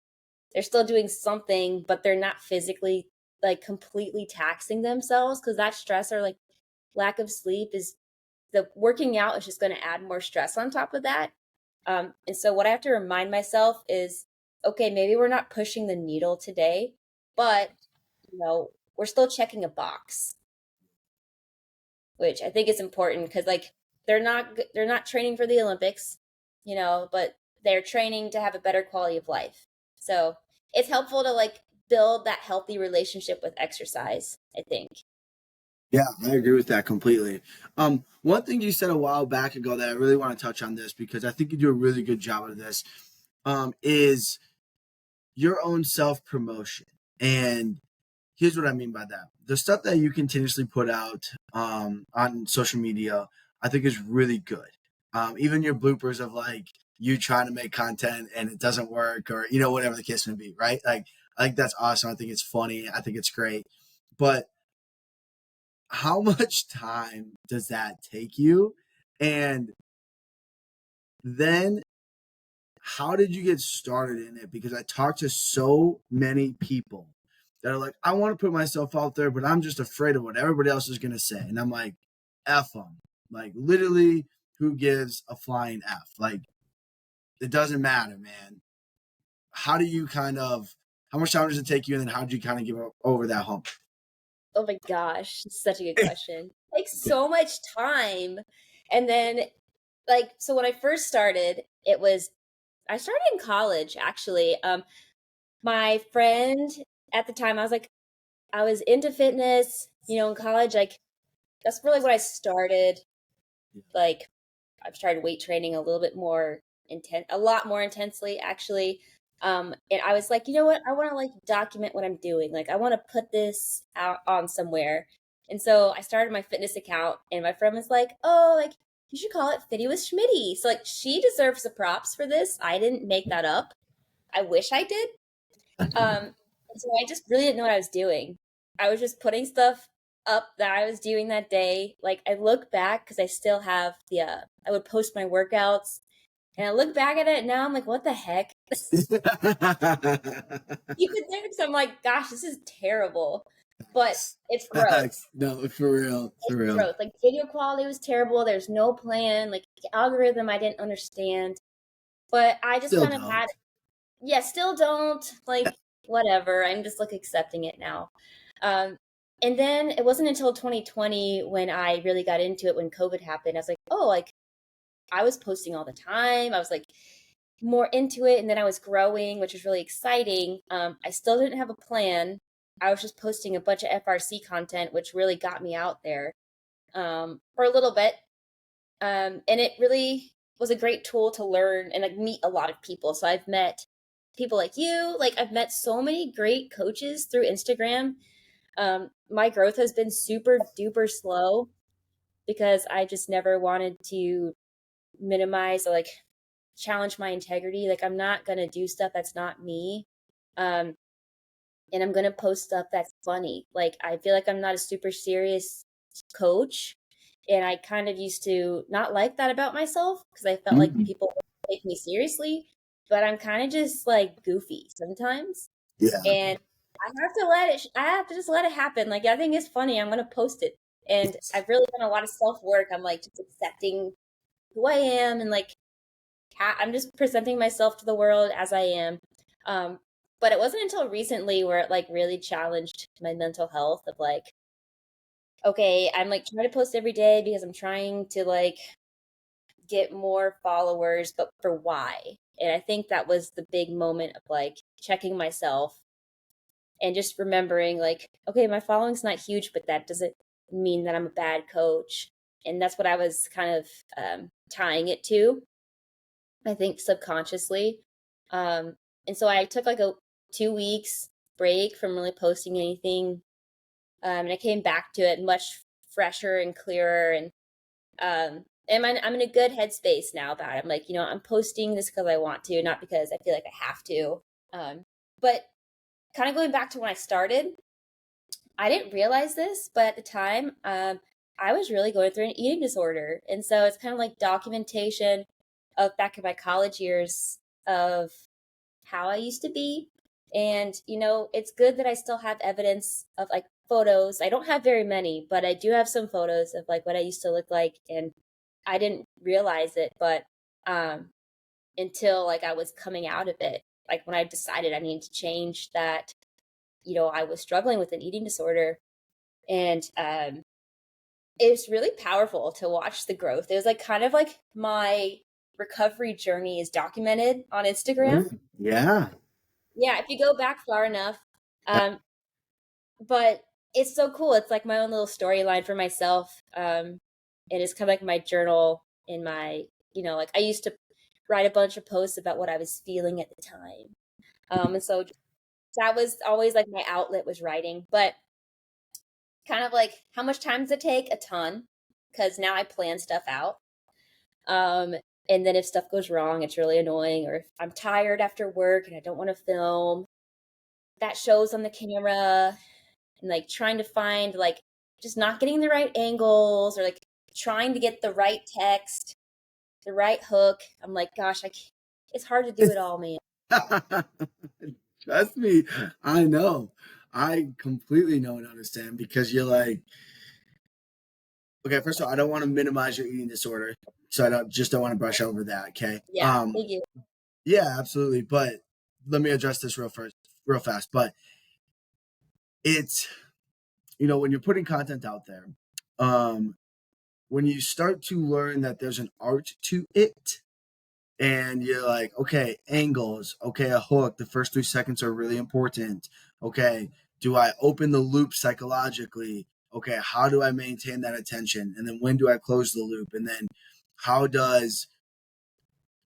They're still doing something, but they're not physically like completely taxing themselves, because that stress or like lack of sleep is the working out is just going to add more stress on top of that. And so what I have to remind myself is, okay, maybe we're not pushing the needle today, but we're still checking a box, which I think is important because like they're not training for the Olympics, but they're training to have a better quality of life. So it's helpful to like build that healthy relationship with exercise, I think. Yeah, I agree with that completely. One thing you said a while back ago that I really want to touch on this, because I think you do a really good job of this, is your own self promotion. And here's what I mean by that. The stuff that you continuously put out on social media, I think is really good. Even your bloopers of like you trying to make content and it doesn't work, or whatever the case may be, right? Like I think that's awesome. I think it's funny. I think it's great. But how much time does that take you? And then how did you get started in it? Because I talk to so many people that are like, I want to put myself out there, but I'm just afraid of what everybody else is going to say. And I'm like, F them. Like, literally, who gives a flying F? Like, it doesn't matter, man. How do you how much time does it take you? And then how did you kind of get over that hump? Oh my gosh, such a good question. It takes so much time. And then so when I first started, I started in college actually. My friend at the time, I was into fitness, in college, like that's really what I started. Like I've started weight training a little bit more a lot more intensely actually. And I was like, you know what? I want to like document what I'm doing. Like I want to put this out on somewhere. And so I started my fitness account, and my friend was like, oh, like you should call it Fitty with Schmitty. So like she deserves the props for this. I didn't make that up. I wish I did. And so I just really didn't know what I was doing. I was just putting stuff up that I was doing that day. Like I look back because I still have I would post my workouts, and I look back at it now. I'm like, what the heck? You could think so. I'm like, gosh, this is terrible. But it's growth. No, for real, for It's real. growth. Like video quality was terrible. There's no plan. Like the algorithm, I didn't understand. But I just Still kind of had, don't. yeah, still don't like whatever. I'm just like accepting it now. Um, and then it wasn't until 2020 when I really got into it when COVID happened. I was like, oh, like I was posting all the time. I was like more into it, and then I was growing, which was really exciting. I still didn't have a plan. I was just posting a bunch of FRC content, which really got me out there for a little bit. And it really was a great tool to learn and like meet a lot of people. So I've met people like you, like I've met so many great coaches through Instagram. My growth has been super duper slow because I just never wanted to minimize or like challenge my integrity. Like I'm not gonna do stuff that's not me. Um, and I'm gonna post stuff that's funny. Like I feel like I'm not a super serious coach, and I kind of used to not like that about myself because I felt like Mhm. people take me seriously. But I'm kind of just like goofy sometimes, Yeah. and I have to let it. I have to just let it happen. Like I think it's funny. I'm gonna post it, and I've really done a lot of self work. I'm like just accepting who I am, and like I'm just presenting myself to the world as I am. Um, but it wasn't until recently where it like really challenged my mental health of like, okay, I'm like trying to post every day because I'm trying to like get more followers, but for why? And I think that was the big moment of like checking myself and just remembering like, okay, my following's not huge, but that doesn't mean that I'm a bad coach. And that's what I was kind of tying it to. I think subconsciously. Um, and so I took like a 2 weeks break from really posting anything. And I came back to it much fresher and clearer. And I'm in a good headspace now about it. I'm like, I'm posting this because I want to, not because I feel like I have to. But kind of going back to when I started, I didn't realize this, but at the time, I was really going through an eating disorder. And so it's kind of like documentation of back in my college years of how I used to be. And, it's good that I still have evidence of like photos. I don't have very many, but I do have some photos of like what I used to look like. And I didn't realize it, but um, until like I was coming out of it, like when I decided I needed to change that, I was struggling with an eating disorder. And it was really powerful to watch the growth. It was like kind of like my recovery journey is documented on Instagram. Yeah. Yeah, if you go back far enough. Um, but it's so cool. It's like my own little storyline for myself. And it's kind of like my journal in my, like I used to write a bunch of posts about what I was feeling at the time. And so that was always like my outlet was writing. But kind of like how much time does it take? A ton, because now I plan stuff out. Um, and then if stuff goes wrong, it's really annoying. Or if I'm tired after work and I don't want to film, that shows on the camera, and like trying to find like just not getting the right angles or like trying to get the right text, the right hook. I'm like, gosh, it's hard to do it all, man. Trust me, I know. I completely know and understand because you're like, okay, first of all, I don't want to minimize your eating disorder. So I don't want to brush over that, okay? Yeah, thank you. Yeah, absolutely. But let me address this real fast. But it's, when you're putting content out there, um, when you start to learn that there's an art to it, and you're like, okay, angles, okay, a hook, the first 3 seconds are really important. Okay, do I open the loop psychologically? Okay, how do I maintain that attention? And then when do I close the loop? And then how does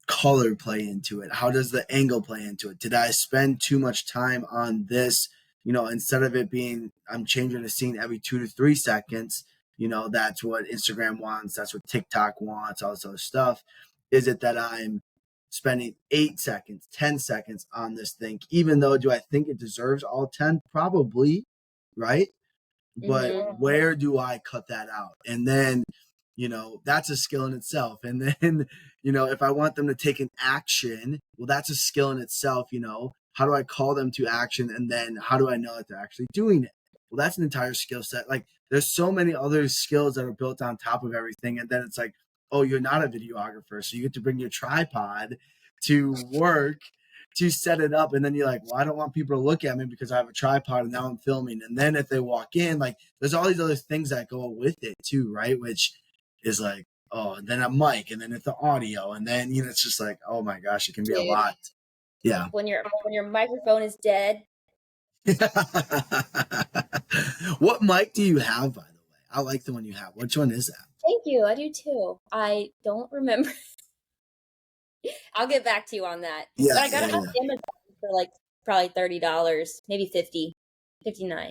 color play into it? How does the angle play into it? Did I spend too much time on this? Instead of it being I'm changing the scene every 2 to 3 seconds, that's what Instagram wants, that's what TikTok wants, all this other stuff. Is it that I'm spending 8 seconds, 10 seconds on this thing, even though do I think it deserves all 10? Probably, right? But Hmm. where do I cut that out? And then, that's a skill in itself. And then, if I want them to take an action, well, that's a skill in itself. How do I call them to action? And then how do I know that they're actually doing it? Well, that's an entire skill set. Like there's so many other skills that are built on top of everything. And then it's like, oh, you're not a videographer. So you get to bring your tripod to work to set it up, and then you're like, well, I don't want people to look at me because I have a tripod and now I'm filming. And then if they walk in, like there's all these other things that go with it too, right? Which is like, oh, and then a mic, and then it's the audio, and then it's just like, oh my gosh, it can be a Dude, lot. Yeah. when your microphone is dead. What mic do you have, by the way? I like the one you have. Which one is that? Thank you. I do too. I don't remember. I'll get back to you on that. Yeah, But I got yeah, it off yeah, Amazon for like probably $30, maybe 50, 59. I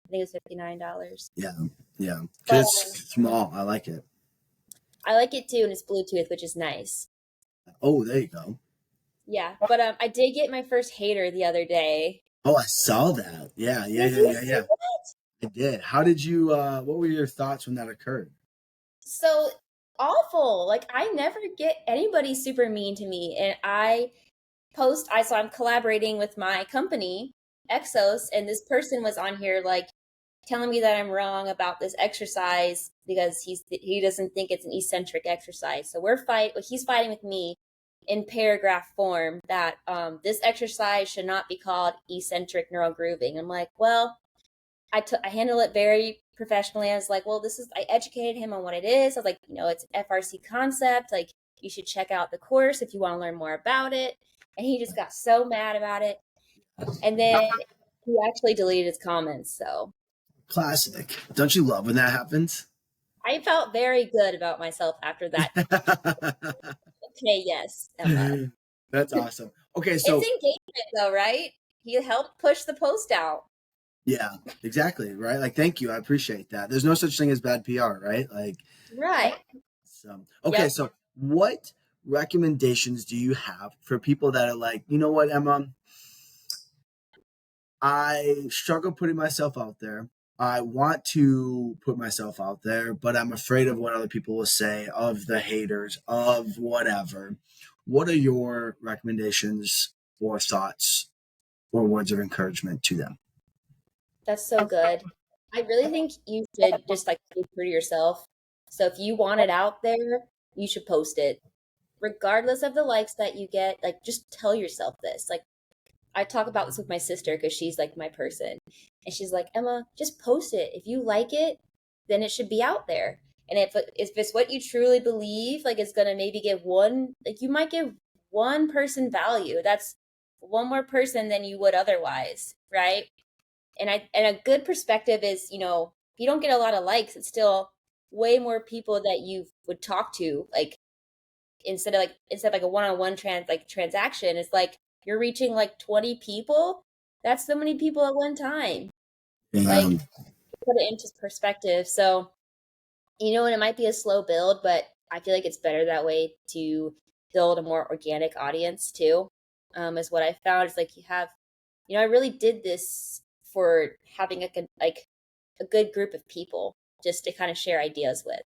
think it was $59. yeah, yeah. But Because it's small. I like it. I like it too, and it's Bluetooth, which is nice. Oh, there you go. Yeah, but I did get my first hater the other day. Oh, I saw that. Yeah, yeah, Did yeah, you yeah, see yeah. that? I did. How did you? What were your thoughts when that occurred? So awful. Like I never get anybody super mean to me, and so I'm collaborating with my company, Exos, and this person was on here like telling me that I'm wrong about this exercise because he doesn't think it's an eccentric exercise. So he's fighting with me in paragraph form that this exercise should not be called eccentric neural grooving. I'm like, well, I handle it very professionally. I was like, well, I educated him on what it is. I was like, it's an FRC concept. Like, you should check out the course if you want to learn more about it. And he just got so mad about it. And then he actually deleted his comments. So Classic. Don't you love when that happens? I felt very good about myself after that. Okay, yes, Emma. That's awesome. Okay, It's so engagement though, right? He helped push the post out. yeah, exactly, right? Like, thank you. I appreciate that. There's no such thing as bad PR, right? Like, Right. okay, Yep. so what recommendations do you have for people that are like, you know what, Emma? I struggle putting myself out there. I want to put myself out there, but I'm afraid of what other people will say, of the haters, of whatever. What are your recommendations or thoughts or words of encouragement to them? That's so good. I really think you should just like be true to yourself. So if you want it out there, you should post it. Regardless of the likes that you get, like just tell yourself this. Like I talk about this with my sister because she's like my person. And she's like, Emma, just post it. If you like it, then it should be out there. And if it's what you truly believe, like it's gonna maybe give you might give one person value. That's one more person than you would otherwise, right? And a good perspective is, if you don't get a lot of likes, it's still way more people that you would talk to. Like instead of like a one-on-one transaction, it's like you're reaching like 20 people. That's so many people at one time. Like Um, put it into perspective. So, and it might be a slow build, but I feel like it's better that way to build a more organic audience too. Is what I found. Is like I really did this for having a good group of people just to kind of share ideas with.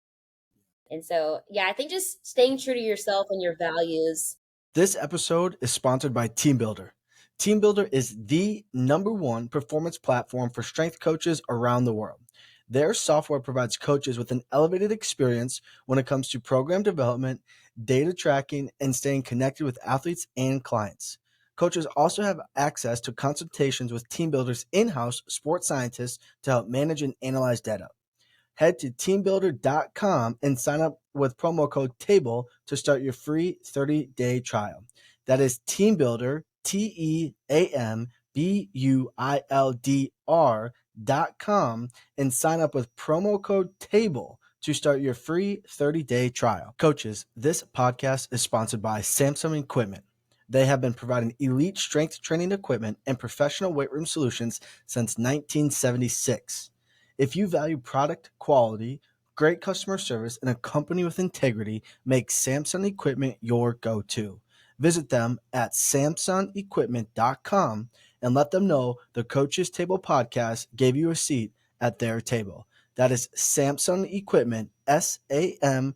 And so, yeah, I think just staying true to yourself and your values. This episode is sponsored by TeamBuilder. TeamBuilder is the #1 performance platform for strength coaches around the world. Their software provides coaches with an elevated experience when it comes to program development, data tracking, and staying connected with athletes and clients. Coaches also have access to consultations with TeamBuilder's in-house sports scientists to help manage and analyze data. Head to teambuilder.com and sign up with promo code TABLE to start your free 30-day trial. That is TeamBuilder, TeamBuildr.com, and sign up with promo code TABLE to start your free 30-day trial. Coaches, this podcast is sponsored by Samsung Equipment. They have been providing elite strength training equipment and professional weight room solutions since 1976. If you value product quality, great customer service, and a company with integrity, make Samsung Equipment your go-to. Visit them at samsungequipment.com and let them know the Coaches Table podcast gave you a seat at their table. That is Samsung Equipment, SAMSON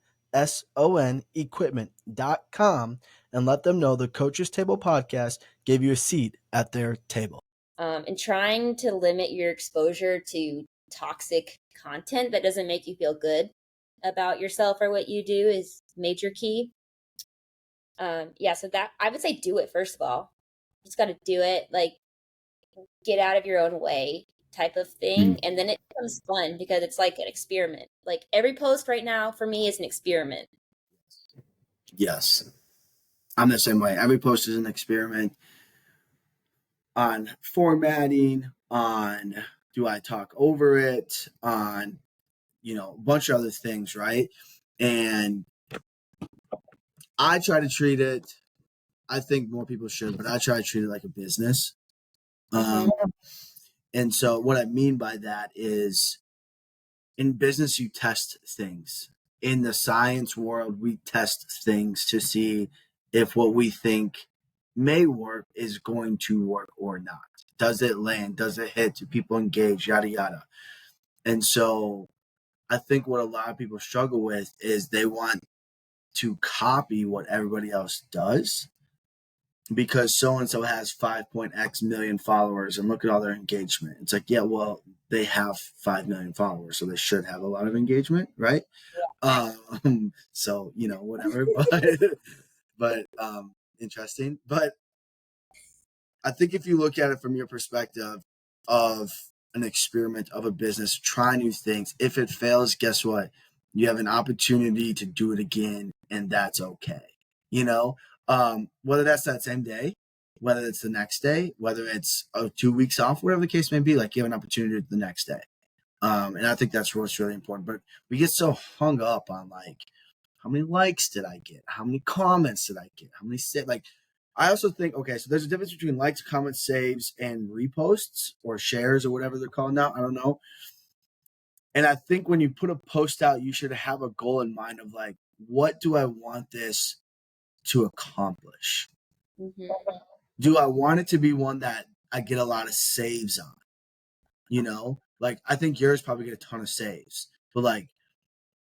Equipment.com, and let them know the Coaches Table podcast gave you a seat at their table. And trying to limit your exposure to toxic content that doesn't make you feel good about yourself or what you do is major key. Yeah, so that I would say do it first of all. You just got to do it, like get out of your own way type of thing, and then it becomes fun because it's like an experiment. Like every post right now for me is an experiment. Yes, I'm the same way. Every post is an experiment on formatting, on do I talk over it, on a bunch of other things, right? And I try to treat it, I think more people should, but I try to treat it like a business. And so what I mean by that is in business, you test things. In the science world, we test things to see if what we think may work is going to work or not. Does it land? Does it hit? Do people engage? Yada, yada. And so I think what a lot of people struggle with is they want to copy what everybody else does because so and so has 5.x million followers and look at all their engagement. It's like, yeah, well, they have 5 million followers, so they should have a lot of engagement, right? So, whatever, but interesting. But I think if you look at it from your perspective of an experiment of a business, try new things. If it fails, guess what? You have an opportunity to do it again, and that's okay. Whether that's that same day, whether it's the next day, whether it's 2 weeks off, whatever the case may be, like you have an opportunity the next day. And I think that's what's really important. But we get so hung up on like, how many likes did I get? How many comments did I get? How many like? I also think, okay, so there's a difference between likes, comments, saves, and reposts or shares or whatever they're called now. I don't know. And I think when you put a post out, you should have a goal in mind of like, what do I want this to accomplish? Mm-hmm. Do I want it to be one that I get a lot of saves on? Like I think yours probably get a ton of saves, but like,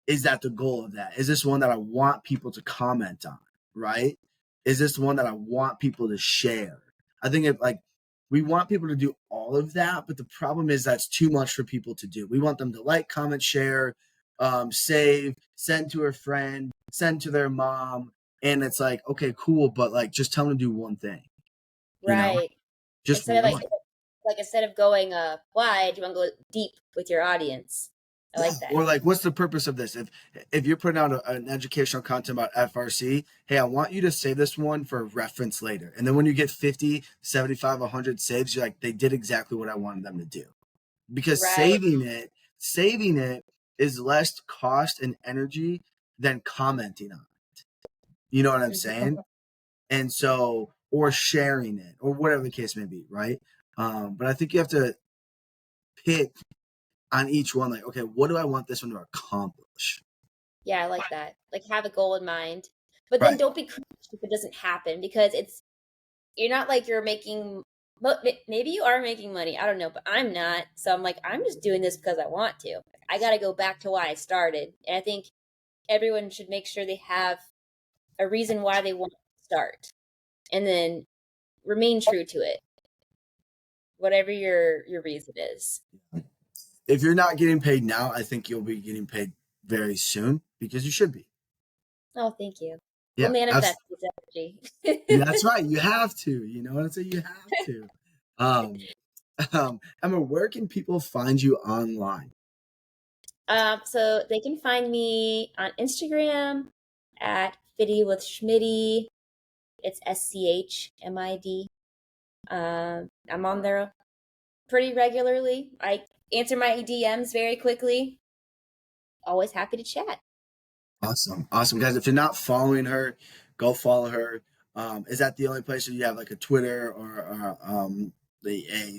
is that the goal of that? Is this one that I want people to comment on? Right? Is this one that I want people to share? I think we want people to do all of that, but the problem is that's too much for people to do. We want them to like, comment, share, save, send to a friend, send to their mom, and it's like, okay, cool, but like just tell them to do one thing. Right. Just instead one. of instead of going wide, you want to go deep with your audience. I like that. Or like, what's the purpose of this? If you're putting out an educational content about FRC, hey, I want you to save this one for reference later. And then when you get 50, 75, 100 saves, you're like, they did exactly what I wanted them to do. Because saving it is less cost and energy than commenting on it. You know what I'm saying? And so, or sharing it, or whatever the case may be, right? But I think you have to pick on each one, like, okay, what do I want this one to accomplish? Yeah, I like that. Like have a goal in mind, but then don't be crushed if it doesn't happen because you're not like you're making. Maybe you are making money. I don't know, but I'm not. So I'm like, I'm just doing this because I want to. I got to go back to why I started, and I think everyone should make sure they have a reason why they want to start, and then remain true to it, whatever your reason is. If you're not getting paid now, I think you'll be getting paid very soon because you should be. Oh, thank you. Yeah, we'll manifest this energy. That's right. You have to. You know what I'm saying? You have to. Emma, where can people find you online? So they can find me on Instagram at Fitty with Schmidty. It's SCHMID. I'm on there pretty regularly. I answer my DMs very quickly. Always happy to chat. Awesome, guys. If you're not following her, go follow her. Is that the only place where you have like a Twitter or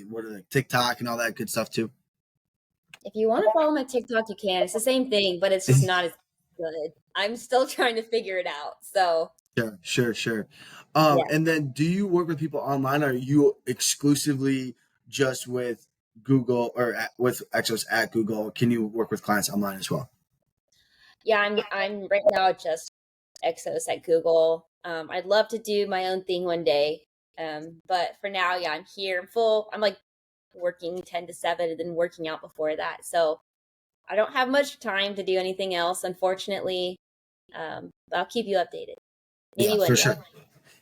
what are TikTok and all that good stuff too? If you want to follow my TikTok, you can. It's the same thing, but it's just not as good. I'm still trying to figure it out. So Sure. And then do you work with people online, or are you exclusively just with Google or with Exos at Google? Can you work with clients online as well? Yeah, I'm right now just Exos at Google. I'd love to do my own thing one day. But for now, yeah, I'm here. I'm like working 10 to 7 and then working out before that. So I don't have much time to do anything else, unfortunately. But I'll keep you updated. Maybe one For day. sure.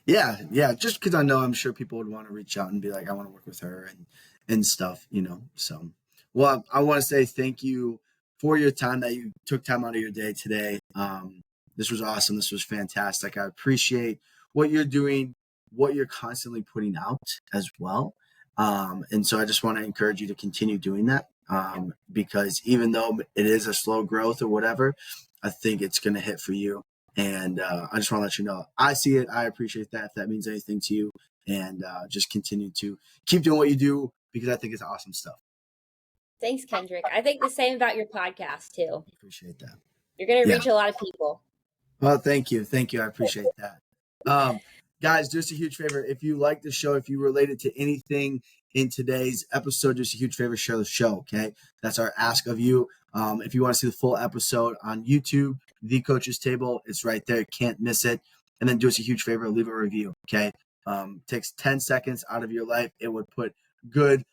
Yeah. Just because I know I'm sure people would want to reach out and be like, I want to work with her and stuff, So, well, I want to say thank you for your time that you took time out of your day today. This was awesome. This was fantastic. I appreciate what you're doing, what you're constantly putting out as well. And so I just want to encourage you to continue doing that because even though it is a slow growth or whatever, I think it's going to hit for you. And I just want to let you know, I see it. I appreciate that if that means anything to you. And just continue to keep doing what you do because I think it's awesome stuff. Thanks, Kendrick. I think the same about your podcast too. Appreciate that. You're going to reach a lot of people. Well, thank you. Thank you. I appreciate that. Guys, just a huge favor. If you like the show, if you related to anything in today's episode, just a huge favor, share the show. Okay. That's our ask of you. If you want to see the full episode on YouTube, The Coach's Table, it's right there. You can't miss it. And then do us a huge favor, leave a review. Okay. Takes 10 seconds out of your life. It would put good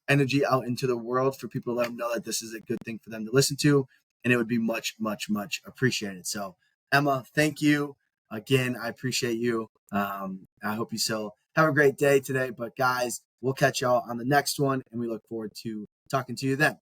energy out into the world for people to let them know that this is a good thing for them to listen to. And it would be much, much, much appreciated. So, Emma, thank you. Again, I appreciate you. I hope you still have a great day today. But, guys, we'll catch y'all on the next one. And we look forward to talking to you then.